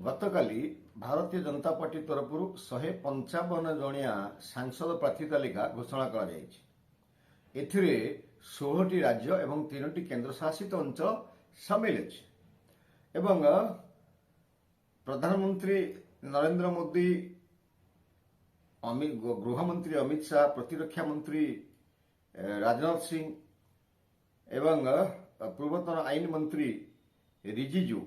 ଗତକାଲି ଭାରତୀୟ ଜନତା ପାର୍ଟି ତରଫରୁ 155 ଜଣିଆ ସାଂସଦ ପ୍ରାର୍ଥୀ ତାଲିକା ଘୋଷଣା କରାଯାଇଛି। ଏଥିରେ 16ଟି ରାଜ୍ୟ ଏବଂ 3ଟି କେନ୍ଦ୍ରଶାସିତ ଅଞ୍ଚଳ ସାମିଲ ଅଛି ଏବଂ ପ୍ରଧାନମନ୍ତ୍ରୀ ନରେନ୍ଦ୍ର ମୋଦି, ଗୃହମନ୍ତ୍ରୀ ଅମିତ ଶାହ, ପ୍ରତିରକ୍ଷା ମନ୍ତ୍ରୀ ରାଜନାଥ ସିଂ ଏବଂ ପୂର୍ବତନ ଆଇନ ମନ୍ତ୍ରୀ ରିଜିଜୁ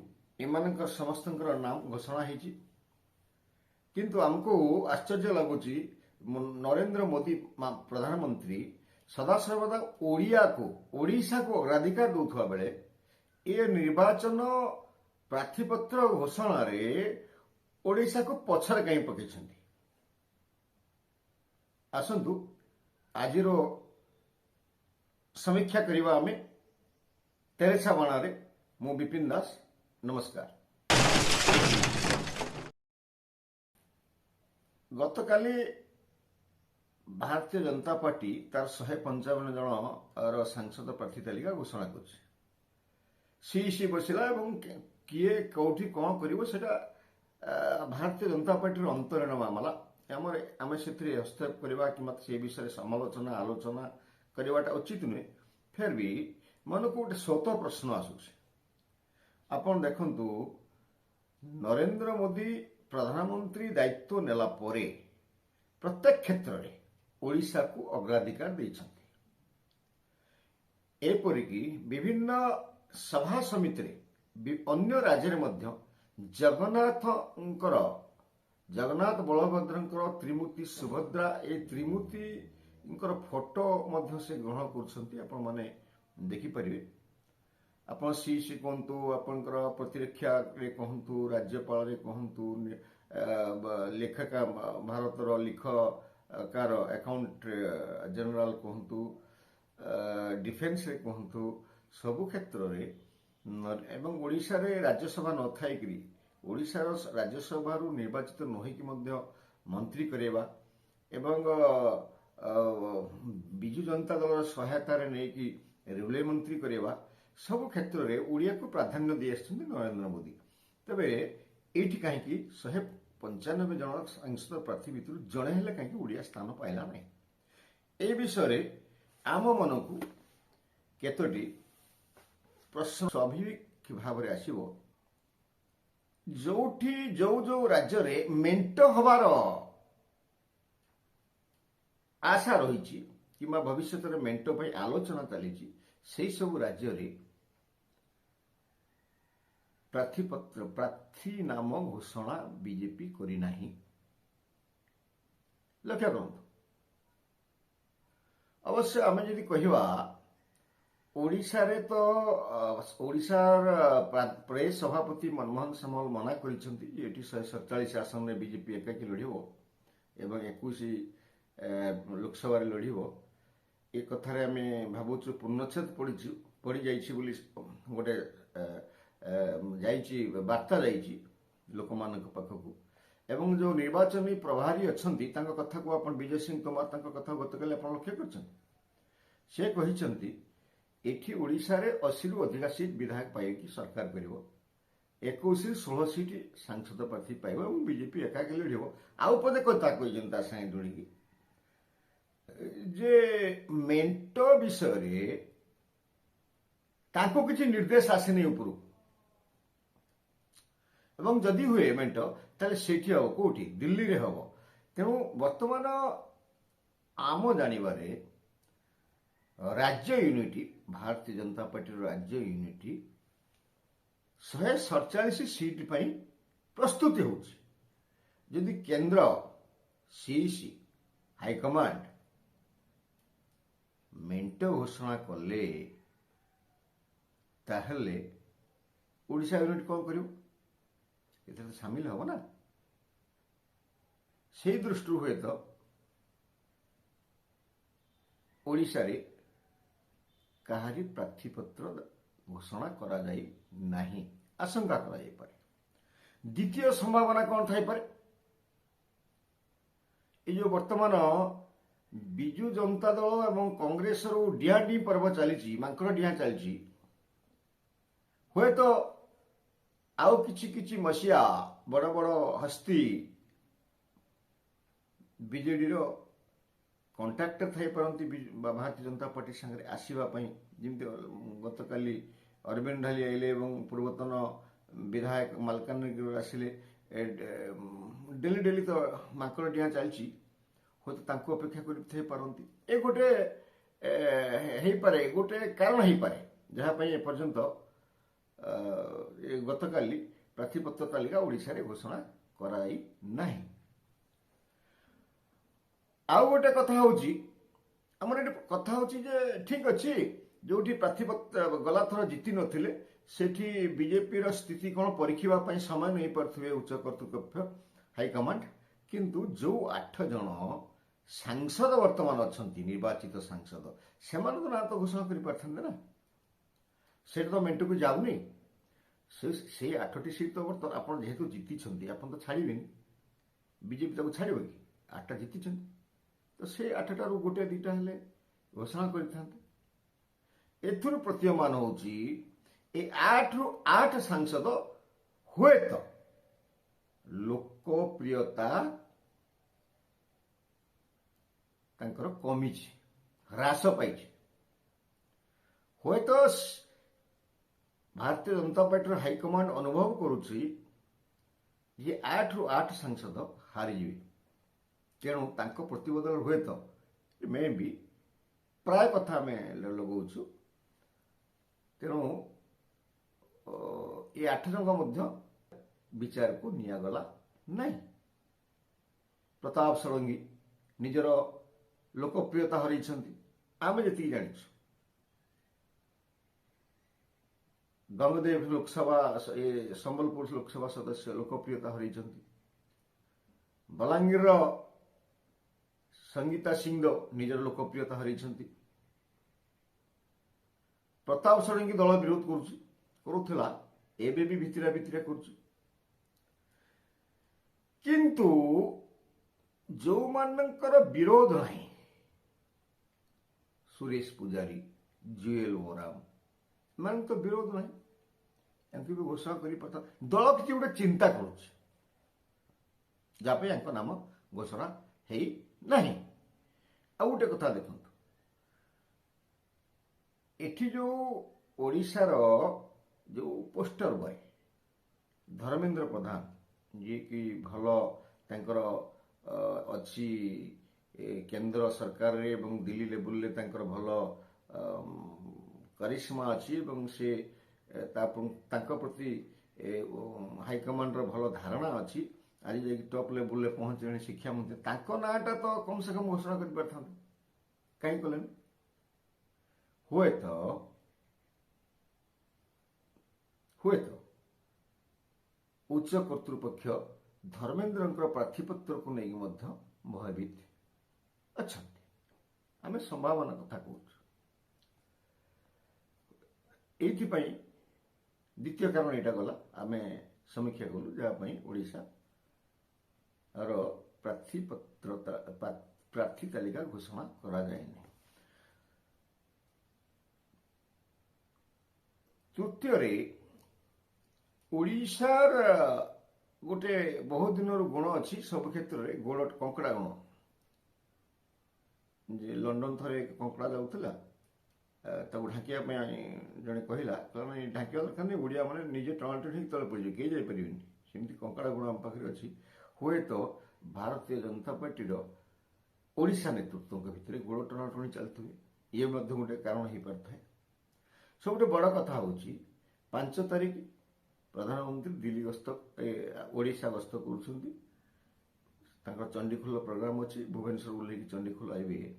ଏମାନଙ୍କର ସମସ୍ତଙ୍କର ନାମ ଘୋଷଣା ହେଇଛି। କିନ୍ତୁ ଆମକୁ ଆଶ୍ଚର୍ଯ୍ୟ ଲାଗୁଛି ନରେନ୍ଦ୍ର ମୋଦି ପ୍ରଧାନମନ୍ତ୍ରୀ ସଦାସର୍ବଦା ଓଡ଼ିଶାକୁ ଅଗ୍ରାଧିକାର ଦେଉଥିବା ବେଳେ ଏ ନିର୍ବାଚନ ପ୍ରାର୍ଥୀପତ୍ର ଘୋଷଣାରେ ଓଡ଼ିଶାକୁ ପଛରେ କାହିଁ ପକାଇଛନ୍ତି। ଆସନ୍ତୁ ଆଜିର ସମୀକ୍ଷା କରିବା ଆମେ ତେରେଛା ବାଣାରେ। ମୁଁ ବିପିନ ଦାସ, ନମସ୍କାର। ଗତକାଲି ଭାରତୀୟ ଜନତା ପାର୍ଟି ତାର 155 ଜଣର ସାଂସଦ ପ୍ରାର୍ଥୀ ତାଲିକା ଘୋଷଣା କରିଛି। ସିଇସି ବସିଲା ଏବଂ କିଏ କୋଉଠି କ'ଣ କରିବ ସେଟା ଭାରତୀୟ ଜନତା ପାର୍ଟିର ଅନ୍ତରୀଣ ମାମଲା। ଆମେ ସେଥିରେ ହସ୍ତକ୍ଷେପ କରିବା କିମ୍ବା ସେ ବିଷୟରେ ସମାଲୋଚନା ଆଲୋଚନା କରିବାଟା ଉଚିତ ନୁହେଁ। ଫେର ବି ମନକୁ ଗୋଟେ ସ୍ୱତଃ ପ୍ରଶ୍ନ ଆସୁଛି। ଆପଣ ଦେଖନ୍ତୁ, ନରେନ୍ଦ୍ର ମୋଦି ପ୍ରଧାନମନ୍ତ୍ରୀ ଦାୟିତ୍ୱ ନେଲା ପରେ ପ୍ରତ୍ୟେକ କ୍ଷେତ୍ରରେ ଓଡ଼ିଶାକୁ ଅଗ୍ରାଧିକାର ଦେଇଛନ୍ତି। ଏପରିକି ବିଭିନ୍ନ ସଭା ସମିତିରେ ଅନ୍ୟ ରାଜ୍ୟରେ ମଧ୍ୟ ଜଗନ୍ନାଥ ବଳଭଦ୍ରଙ୍କର ତ୍ରିମୂର୍ତ୍ତି, ସୁଭଦ୍ରା ଏ ତ୍ରିମୂର୍ତ୍ତିଙ୍କର ଫଟୋ ମଧ୍ୟ ସେ ଗ୍ରହଣ କରୁଛନ୍ତି। ଆପଣମାନେ ଦେଖିପାରିବେ। ଆପଣ ସିଇସି କୁହନ୍ତୁ, ଆପଣଙ୍କର ପ୍ରତିରକ୍ଷାରେ କୁହନ୍ତୁ, ରାଜ୍ୟପାଳରେ କୁହନ୍ତୁ, ଭାରତର ଲେଖାକାର ଆକାଉଣ୍ଟ ଜେନେରାଲ କୁହନ୍ତୁ, ଡିଫେନ୍ସରେ କୁହନ୍ତୁ, ସବୁ କ୍ଷେତ୍ରରେ ଏବଂ ଓଡ଼ିଶାରେ ରାଜ୍ୟସଭା ନଥାଇକରି ଓଡ଼ିଶାର ରାଜ୍ୟସଭାରୁ ନିର୍ବାଚିତ ନ ହୋଇକି ମଧ୍ୟ ମନ୍ତ୍ରୀ କରାଇବା ଏବଂ ବିଜୁ ଜନତା ଦଳର ସହାୟତାରେ ନେଇକି ରେଲୱେ ମନ୍ତ୍ରୀ କରାଇବା, ସବୁ କ୍ଷେତ୍ରରେ ଓଡ଼ିଆକୁ ପ୍ରାଧାନ୍ୟ ଦେଇ ଆସିଛନ୍ତି ନରେନ୍ଦ୍ର ମୋଦି। ତେବେ ଏଇଠି କାହିଁକି 195 ଜଣ ସାଂସଦ ପ୍ରାର୍ଥୀ ଭିତରୁ ଜଣେ ହେଲେ କାହିଁକି ଓଡ଼ିଆ ସ୍ଥାନ ପାଇଲା ନାହିଁ? ଏ ବିଷୟରେ ଆମ ମନକୁ କେତୋଟି ପ୍ରଶ୍ନ ସ୍ୱାଭାବିକ ଭାବରେ ଆସିବ। ଯୋଉ ରାଜ୍ୟରେ ମେଣ୍ଟ ହେବାର ଆଶା ରହିଛି କିମ୍ବା ଭବିଷ୍ୟତରେ ମେଣ୍ଟ ପାଇଁ ଆଲୋଚନା ଚାଲିଛି, ସେହି ସବୁ ରାଜ୍ୟରେ ପ୍ରାର୍ଥୀ ନାମ ଘୋଷଣା ବିଜେପି କରିନାହିଁ। ଲକ୍ଷ୍ୟ କରନ୍ତୁ। ଅବଶ୍ୟ ଆମେ ଯଦି କହିବା ଓଡ଼ିଶାର ପ୍ରେସ ସଭାପତି ମନମୋହନ ସାମଲ ମନା କରିଛନ୍ତି ଯେ ଏଠି 147 ଆସନରେ ବିଜେପି ଏକାକୀ ଲଢ଼ିବ ଏବଂ 21 ଲୋକସଭାରେ ଲଢ଼ିବ। ଏ କଥାରେ ଆମେ ଭାବୁଛୁ ପୂର୍ଣ୍ଣଚ୍ଛେଦ ପଡ଼ିଯାଇଛି ବୋଲି ଗୋଟେ ବାର୍ତ୍ତା ଯାଇଛି ଲୋକମାନଙ୍କ ପାଖକୁ। ଏବଂ ଯେଉଁ ନିର୍ବାଚନୀ ପ୍ରଭାରୀ ଅଛନ୍ତି ତାଙ୍କ କଥାକୁ ଆପଣ ବିଜୟ ସିଂ ତୋମାର ତାଙ୍କ କଥା ଗତକାଲି ଆପଣ ଲକ୍ଷ୍ୟ କରିଛନ୍ତି। ସେ କହିଛନ୍ତି ଏଠି ଓଡ଼ିଶାରେ 80ରୁ ଅଧିକା ସିଟ୍ ବିଧାୟକ ପାଇକି ସରକାର କରିବ, 21ରୁ 16 ସିଟ୍ ସାଂସଦ ପ୍ରାର୍ଥୀ ପାଇବ ଏବଂ ବିଜେପି ଏକାକୀ ଲଢ଼ିବ। ଆଉ ପଦେ କଥା କହିଛନ୍ତି ତା ସାଙ୍ଗେ ଯୋଡ଼ିକି ଯେ ମେଣ୍ଟ ବିଷୟରେ ତାଙ୍କୁ କିଛି ନିର୍ଦ୍ଦେଶ ଆସିନି ଉପରୁ ଏବଂ ଯଦି ହୁଏ ମେଣ୍ଟ ତାହେଲେ ସେଇଠି ହବ, କୋଉଠି? ଦିଲ୍ଲୀରେ ହବ। ତେଣୁ ବର୍ତ୍ତମାନ ଆମ ଜାଣିବାରେ ରାଜ୍ୟ ୟୁନିଟି, ଭାରତୀୟ ଜନତା ପାର୍ଟିର ରାଜ୍ୟ ୟୁନିଟି 147 ସିଟ୍ ପାଇଁ ପ୍ରସ୍ତୁତି ହେଉଛି। ଯଦି କେନ୍ଦ୍ର ସିଇସି ହାଇକମାଣ୍ଡ ମେଣ୍ଟ ଘୋଷଣା କଲେ ତାହେଲେ ଓଡ଼ିଶା ୟୁନିଟ୍ କ'ଣ କରିବ? ଏଥିରେ ସାମିଲ ହବ ନା। ସେହି ଦୃଷ୍ଟିରୁ ହୁଏତ ଓଡ଼ିଶାରେ କାହାରି ପ୍ରାର୍ଥୀପତ୍ର ଘୋଷଣା କରାଯାଇ ନାହିଁ, ଆଶଙ୍କା କରାଯାଇପାରେ। ଦ୍ୱିତୀୟ ସମ୍ଭାବନା କ'ଣ ଥାଇପାରେ? ଏ ଯେଉଁ ବର୍ତ୍ତମାନ ବିଜୁ ଜନତା ଦଳ ଏବଂ କଂଗ୍ରେସର ଡିଆଁଡିଁ ପର୍ବ ଚାଲିଛି, ମାଙ୍କଡ଼ ଡିଆଁ ଚାଲିଛି, ହୁଏତ आउ किछि मसीहा बड़ बड़ हस्ती बीजेडी रो contact Thai पारंती Bharatiya Janata party संगे आसीबा पई जेमति गतकाली अरविंद ढाली आइले एवं पूर्वतन विधायक मालकानगिरी आसिले डेली डेली तो माकड़ डिया चलची हो तो तांको अपेक्षा कर थाई पारंती ए गोटे हेई पारे गोटे कारण हेई पारे जहा पई ए पर्यंत गतकाली प्रार्थीपत्र तालिका ओडिशा रे घोषणा कराई नाही। आउ गोटे कथा होची हमर एटे कथा होची जे ठीक अछि जोठी प्रार्थीपत्र गला थर जीति नथिले सेठी बीजेपी रो स्थिति कोन परीखिबा पई समय नै परथुवे उच्च कर्तृपक्ष हाईकमांड किंतु जो 8 जन सांसद वर्तमान अछंती निर्वाचित सांसद सेमान तो ना तो घोषणा करि पारथन ना सेट तो मेंटू को जाउनी से 8टी सीट तो वर्तमान आपण जेहेतु जीति छंती आपण तो छाड़िबेनी बीजेपी ताको छाड़िबो कि 8टा जीति छंती तो से 8टा रु गोटे दुटा हेले घोषणा करिथांते एथुर प्रतीयमान होची ए 8 रु 8 सांसद हुए तो लोकप्रियता तांकर कमी ह्रास पाई हुए तो भारतीय जनता पार्टी हाईकमांड अनुभव करुच्ची ये 8 रु 8 सांसद हारीजे तेणु तांको प्रतिबदल हुए तो मे भी प्राय कथा आम लगाऊँ तेणु ये 8 जन विचार को निगला नहीं। प्रताप षडंगी निजर लोकप्रियता हर आम जी जानी गंगदेव लोकसभा संबलपुर लोकसभा सदस्य लोकप्रियता हर बलांगीर संगीता सिंह निजर लोकप्रियता हर प्रताप षडंगी दल विरोध करुला एबे भी भितरा भितरा किंतु जो मानकर विरोध नहीं सुरेश पुजारी जुएल ओराम मान तो विरोध नहीं एमपी भी घोषणा कर दल किसी गोटे चिंता करुपे नाम घोषणा है नहीं। आ गोटे कथा देखो एठी जो ओडिशार जो पोस्टर बॉय धर्मेंद्र प्रधान जी की भल तांकर अच्छी केंद्र सरकार रे एवं दिल्ली लेवल ले तांकर भल करिश्मा अच्छी एवं से तांको प्रति हाईकमांड रो भल धारणा अच्छी आज जे टॉप लेवल ले पहुंचे शिक्षा मंत्री तांको नाटा तो कम से कम घोषणा कर पारथां कहीं कलेन हुए तो उच्च कर्तृपक्ष धर्मेंद्र प्रार्थीपत्र को नहीं भयभीत अच्छा आम संभावना कथा कहूँ द्वितीय कारण यहाँ गला आम समीक्षा कलु जहाँपाई ओडिशा प्रार्थी तालिका घोषणा करा जाएनि। तृतीय ओडिशार गोटे बहुत दिन गुण अच्छी सब क्षेत्र में गोड़ कंकड़ा गुण जे लंडन थरे कंकड़ा जाऊला ढाकिया जड़े कहला ढाकिया दरकार नहीं ओडिया मैंने निजे टणाटण हो तले पड़ कई जापर सेमती कंकड़ा गुण आम पाखे अच्छी हुए तो भारतीय जनता पार्टी ओडिशा नेतृत्व भितर गोड़ टणाटणी चलते ये गोटे कारण हो पार था। सब बड़ कथा हूँ 5 तारिख प्रधानमंत्री दिल्ली गस्त ओडिशा गस्त कर चंडीखोल प्रोग्राम अच्छी भुवनेश्वर ओल्ल चंडीखोल आए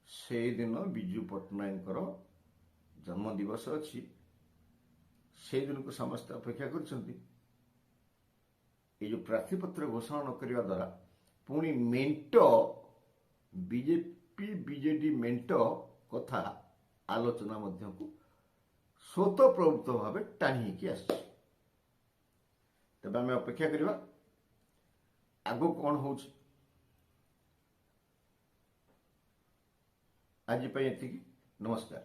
से दिन विजु पट्टनायक जन्म दिवस अच्छी से दिन को समस्त अपेक्षा कर जो प्रार्थीपत्र घोषणा न करने द्वारा पुणी मेंट बीजेपी बीजेडी मेंट कथा आलोचना मध्य को स्वतःप्रवृत्त भाव टाणी आस तब आम अपेक्षा करवा आग कौन हो आज नमस्कार।